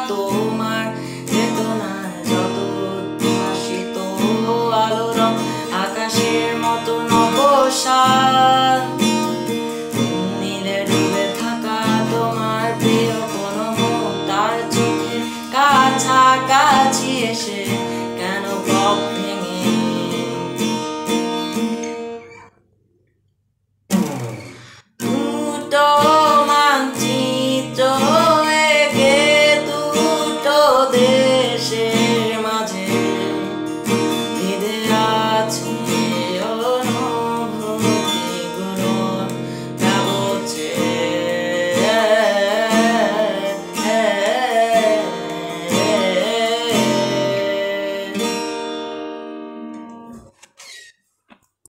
তোমার চেতনার যত উদ্ভাসিত আলো রং আকাশের মতো নবসাদ নীলে ডুবে থাকা তোমার প্রিয় কোনো মুখ তার চোখের কাছাকাছি